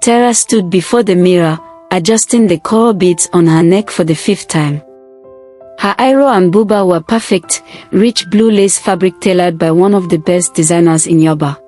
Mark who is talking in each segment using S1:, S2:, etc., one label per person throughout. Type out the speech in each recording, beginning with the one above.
S1: Tara stood before the mirror, adjusting the coral beads on her neck for the 5th time. Her eyebrow and booba were perfect, rich blue lace fabric tailored by one of the best designers in Yoba.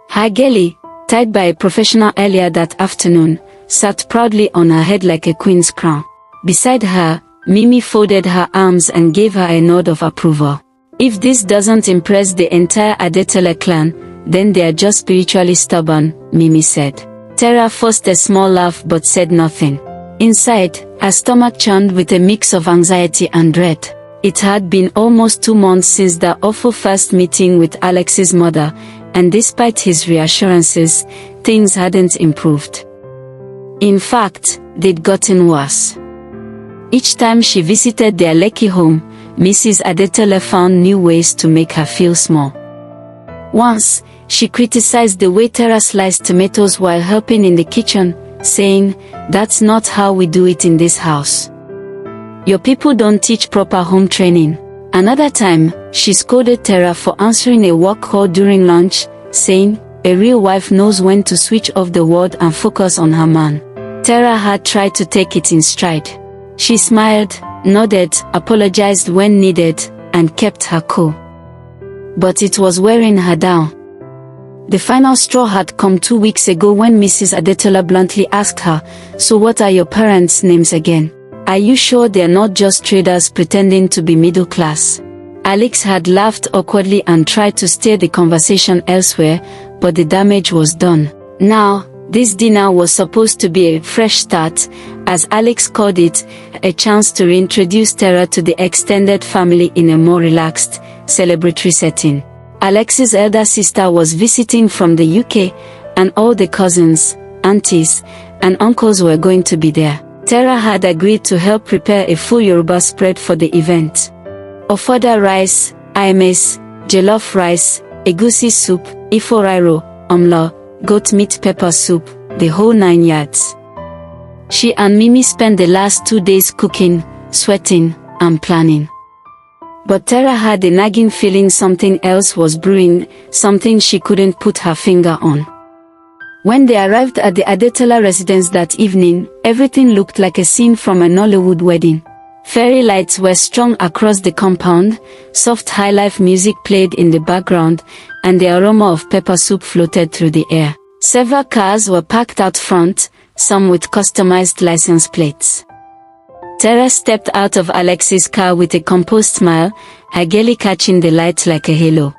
S1: Her gele, tied by a professional earlier that afternoon, sat proudly on her head like a queen's crown. Beside her, Mimi folded her arms and gave her a nod of approval. If this doesn't impress the entire Adetola clan, then they are just spiritually stubborn, Mimi said. Tara forced a small laugh but said nothing. Inside, her stomach churned with a mix of anxiety and dread. It had been almost 2 months since that awful first meeting with Alex's mother, and despite his reassurances, things hadn't improved. In fact, they'd gotten worse. Each time she visited their Lekki home, Mrs. Adetola found new ways to make her feel small. Once, she criticized the way Tara sliced tomatoes while helping in the kitchen, saying, "That's not how we do it in this house. Your people don't teach proper home training." Another time, she scolded Tara for answering a work call during lunch, saying, "A real wife knows when to switch off the world and focus on her man." Tara had tried to take it in stride. She smiled, nodded, apologized when needed, and kept her cool. But it was wearing her down. The final straw had come 2 weeks ago when Mrs. Adetola bluntly asked her, "So what are your parents' names again? Are you sure they're not just traders pretending to be middle class?" Alex had laughed awkwardly and tried to steer the conversation elsewhere, but the damage was done. Now, this dinner was supposed to be a fresh start, as Alex called it, a chance to reintroduce Tara to the extended family in a more relaxed, celebratory setting. Alex's elder sister was visiting from the UK, and all the cousins, aunties, and uncles were going to be there. Tara had agreed to help prepare a full Yoruba spread for the event. Ofada rice, aimes, jollof rice, egusi soup, ifo riro, omlo, goat meat pepper soup, the whole 9 yards. She and Mimi spent the last 2 days cooking, sweating, and planning. But Tara had a nagging feeling something else was brewing, something she couldn't put her finger on. When they arrived at the Adetola residence that evening, everything looked like a scene from a Nollywood wedding. Fairy lights were strung across the compound, soft high-life music played in the background, and the aroma of pepper soup floated through the air. Several cars were parked out front, some with customized license plates. Tara stepped out of Alex's car with a composed smile, her gele catching the light like a halo.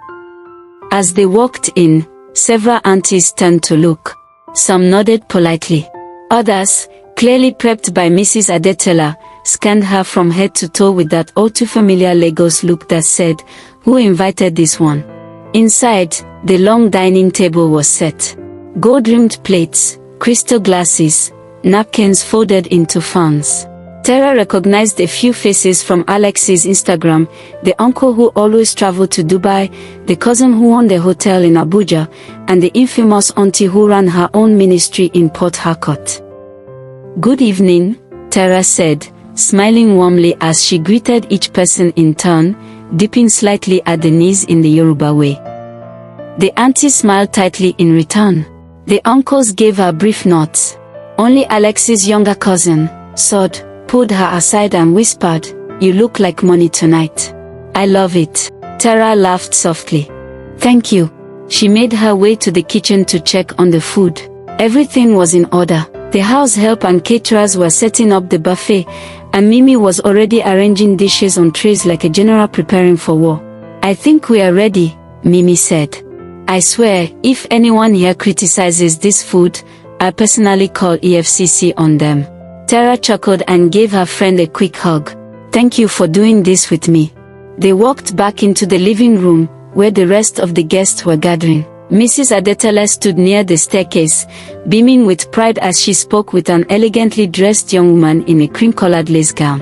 S1: As they walked in, several aunties turned to look. Some nodded politely. Others, clearly prepped by Mrs. Adetola, scanned her from head to toe with that all-too-familiar Lagos look that said, "Who invited this one?" Inside, the long dining table was set. Gold-rimmed plates, crystal glasses, napkins folded into fans. Tara recognized a few faces from Alex's Instagram, the uncle who always traveled to Dubai, the cousin who owned a hotel in Abuja, and the infamous auntie who ran her own ministry in Port Harcourt. "Good evening," Tara said, smiling warmly as she greeted each person in turn, dipping slightly at the knees in the Yoruba way. The auntie smiled tightly in return. The uncles gave her brief nods. Only Alex's younger cousin, Sod, pulled her aside and whispered, "You look like money tonight." "I love it." Tara laughed softly. "Thank you." She made her way to the kitchen to check on the food. Everything was in order. The house help and caterers were setting up the buffet, and Mimi was already arranging dishes on trays like a general preparing for war. "I think we are ready," Mimi said. "I swear, if anyone here criticizes this food, I personally call EFCC on them." Tara chuckled and gave her friend a quick hug. "Thank you for doing this with me." They walked back into the living room, where the rest of the guests were gathering. Mrs. Adetola stood near the staircase, beaming with pride as she spoke with an elegantly dressed young woman in a cream-colored lace gown.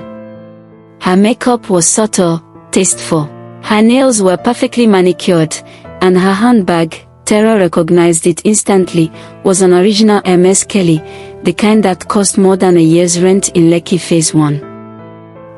S1: Her makeup was subtle, tasteful. Her nails were perfectly manicured, and her handbag, Tara recognized it instantly, was an original Hermes Kelly, the kind that cost more than a year's rent in Lekki Phase 1.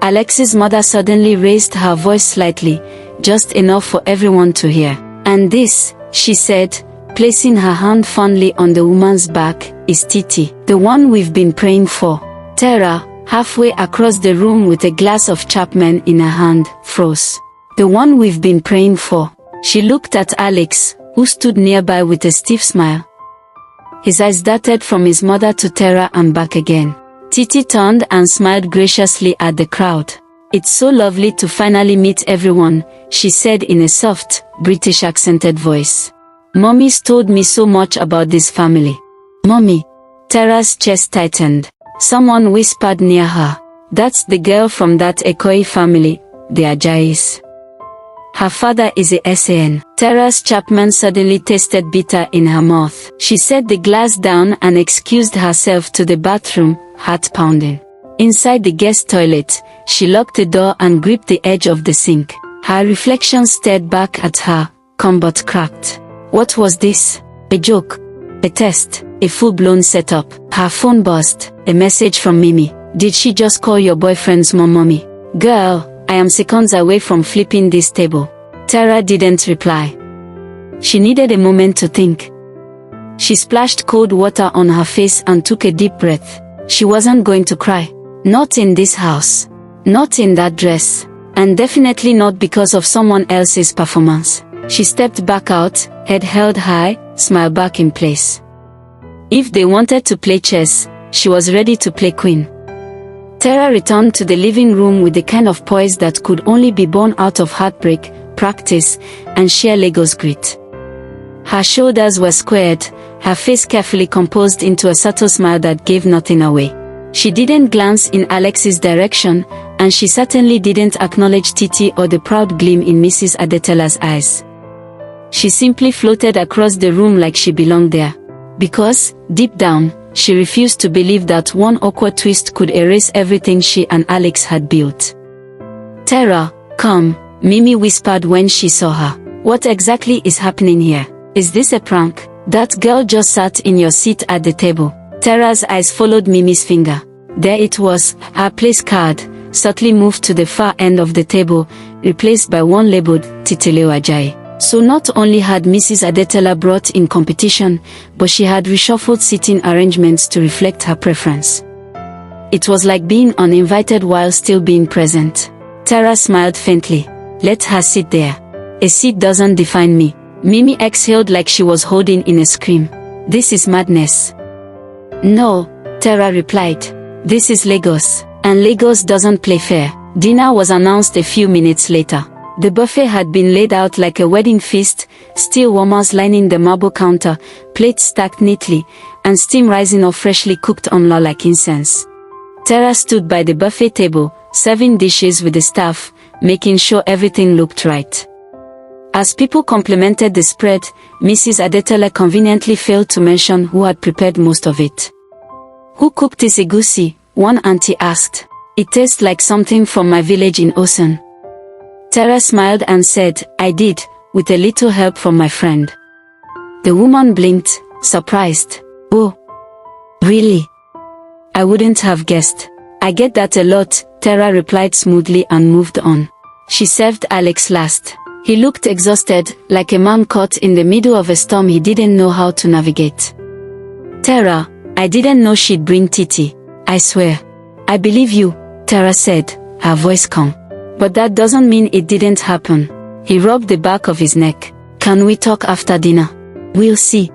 S1: Alex's mother suddenly raised her voice slightly, just enough for everyone to hear. "And this," she said, placing her hand fondly on the woman's back, is Titi, the one we've been praying for. Tara, halfway across the room with a glass of Chapman in her hand, froze. The one we've been praying for. She looked at Alex, who stood nearby with a stiff smile. His eyes darted from his mother to Tara and back again. Titi turned and smiled graciously at the crowd. "It's so lovely to finally meet everyone," she said in a soft, British accented voice. "Mommy's told me so much about this family." "Mommy?" Tara's chest tightened. Someone whispered near her. "That's the girl from that Ekoi family, the Ajais. Her father is a SAN." Tara's Chapman suddenly tasted bitter in her mouth. She set the glass down and excused herself to the bathroom, heart pounding. Inside the guest toilet, she locked the door and gripped the edge of the sink. Her reflection stared back at her, combat cracked. What was this? A joke? A test? A full-blown setup? Her phone buzzed. A message from Mimi. "Did she just call your boyfriend's mom mommy?" "Girl, I am seconds away from flipping this table." Tara didn't reply. She needed a moment to think. She splashed cold water on her face and took a deep breath. She wasn't going to cry. Not in this house. Not in that dress. And definitely not because of someone else's performance. She stepped back out, head held high, smile back in place. If they wanted to play chess, she was ready to play queen. Tara returned to the living room with the kind of poise that could only be born out of heartbreak, practice, and sheer Lagos grit. Her shoulders were squared, her face carefully composed into a subtle smile that gave nothing away. She didn't glance in Alex's direction, and she certainly didn't acknowledge Titi or the proud gleam in Mrs. Adetola's eyes. She simply floated across the room like she belonged there. Because, deep down, she refused to believe that one awkward twist could erase everything she and Alex had built. "Tara, come," Mimi whispered when she saw her. "What exactly is happening here? Is this a prank? That girl just sat in your seat at the table." Tara's eyes followed Mimi's finger. There it was, her place card, subtly moved to the far end of the table, replaced by one labeled Titileo Ajayi. So not only had Mrs. Adetola brought in competition, but she had reshuffled seating arrangements to reflect her preference. It was like being uninvited while still being present. Tara smiled faintly. "Let her sit there. A seat doesn't define me." Mimi exhaled like she was holding in a scream. "This is madness." "No," Tara replied. "This is Lagos, and Lagos doesn't play fair." Dinner was announced a few minutes later. The buffet had been laid out like a wedding feast, steel warmers lining the marble counter, plates stacked neatly, and steam rising off freshly cooked omelette like incense. Tara stood by the buffet table, serving dishes with the staff, making sure everything looked right. As people complimented the spread, Mrs. Adetola conveniently failed to mention who had prepared most of it. "Who cooked this egusi?" one auntie asked. "It tastes like something from my village in Osun." Tara smiled and said, "I did, with a little help from my friend." The woman blinked, surprised. "Oh, really? I wouldn't have guessed." "I get that a lot," Tara replied smoothly and moved on. She served Alex last. He looked exhausted, like a man caught in the middle of a storm he didn't know how to navigate. "Tara, I didn't know she'd bring Titi. I swear." "I believe you," Tara said, her voice calm. "But that doesn't mean it didn't happen." He rubbed the back of his neck. "Can we talk after dinner?" "We'll see."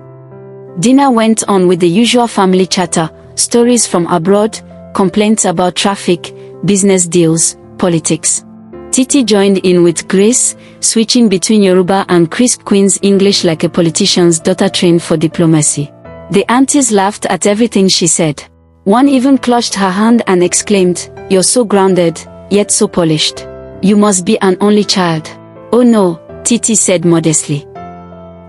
S1: Dinner went on with the usual family chatter, stories from abroad, complaints about traffic, business deals, politics. Titi joined in with grace, switching between Yoruba and crisp Queen's English like a politician's daughter trained for diplomacy. The aunties laughed at everything she said. One even clutched her hand and exclaimed, "You're so grounded, yet so polished. You must be an only child." "Oh no," Titi said modestly.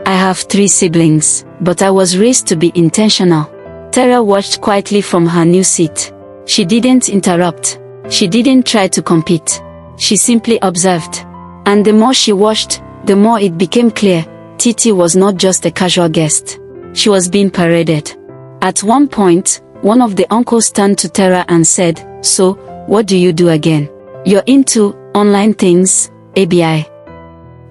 S1: "I have 3 siblings, but I was raised to be intentional." Tara watched quietly from her new seat. She didn't interrupt. She didn't try to compete. She simply observed. And the more she watched, the more it became clear, Titi was not just a casual guest. She was being paraded. At one point, one of the uncles turned to Tara and said, "So, what do you do again?" "You're into online things, ABI."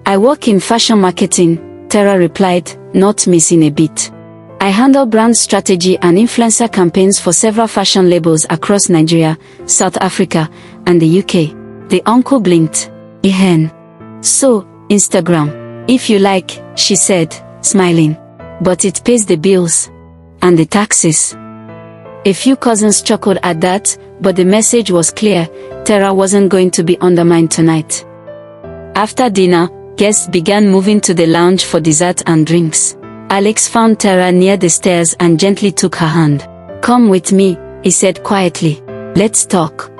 S1: "I work in fashion marketing," Tara replied, not missing a beat. I handle brand strategy and influencer campaigns for several fashion labels across Nigeria, South Africa, and the UK. The uncle blinked. Ehen. So, Instagram. If you like, she said, smiling. But it pays the bills. And the taxes. A few cousins chuckled at that, but the message was clear. Tara wasn't going to be undermined tonight. After dinner, guests began moving to the lounge for dessert and drinks. Alex found Tara near the stairs and gently took her hand. Come with me, he said quietly. Let's talk.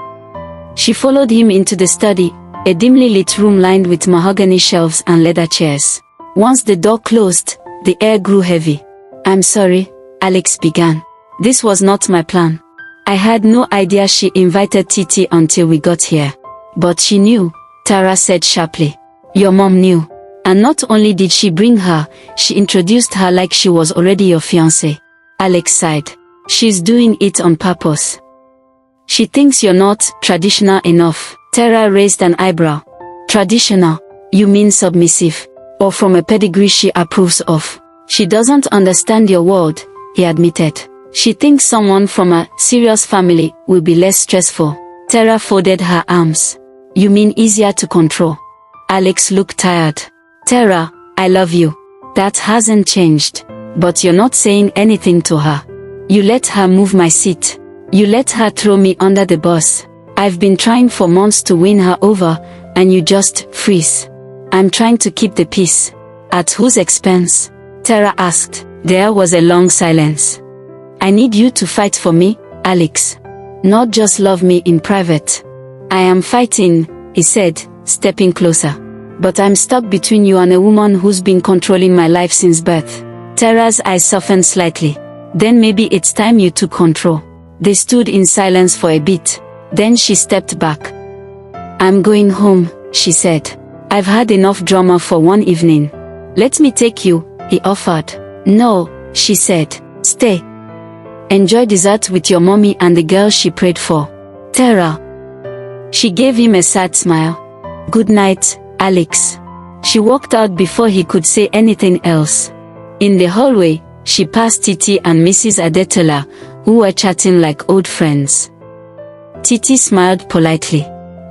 S1: She followed him into the study, a dimly lit room lined with mahogany shelves and leather chairs. Once the door closed, the air grew heavy. I'm sorry, Alex began. This was not my plan. I had no idea she invited Titi until we got here. But she knew, Tara said sharply. Your mom knew. And not only did she bring her, she introduced her like she was already your fiancé. Alex sighed. She's doing it on purpose. She thinks you're not traditional enough. Tara raised an eyebrow. Traditional? You mean submissive? Or from a pedigree she approves of? She doesn't understand your world, he admitted. She thinks someone from a serious family will be less stressful. Tara folded her arms. You mean easier to control? Alex looked tired. Tara, I love you. That hasn't changed. But you're not saying anything to her. You let her move my seat. You let her throw me under the bus. I've been trying for months to win her over, and you just freeze. I'm trying to keep the peace. At whose expense? Tara asked. There was a long silence. I need you to fight for me, Alex. Not just love me in private. I am fighting, he said, stepping closer. But I'm stuck between you and a woman who's been controlling my life since birth. Tara's eyes softened slightly. Then maybe it's time you took control. They stood in silence for a bit. Then she stepped back. I'm going home, she said. I've had enough drama for one evening. Let me take you, he offered. No, she said. Stay. Enjoy dessert with your mommy and the girl she prayed for. Tara. She gave him a sad smile. Good night, Alex. She walked out before he could say anything else. In the hallway, she passed Titi and Mrs. Adetola, who were chatting like old friends. Titi smiled politely.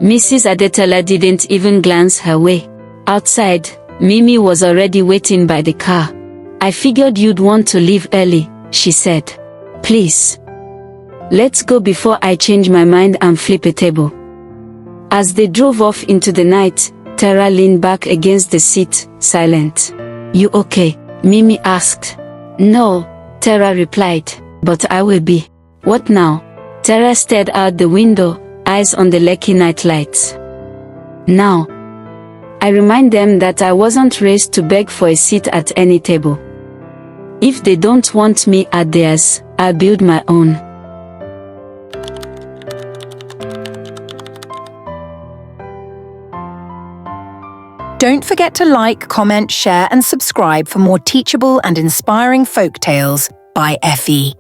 S1: Mrs. Adetola didn't even glance her way. Outside, Mimi was already waiting by the car. I figured you'd want to leave early, she said. Please. Let's go before I change my mind and flip a table. As they drove off into the night, Tara leaned back against the seat, silent. You okay? Mimi asked. No, Tara replied, but I will be. What now? Tara stared out the window, eyes on the Lekki night lights. Now. I remind them that I wasn't raised to beg for a seat at any table. If they don't want me at theirs, I'll build my own.
S2: Don't forget to like, comment, share and subscribe for more teachable and inspiring folk tales by FE.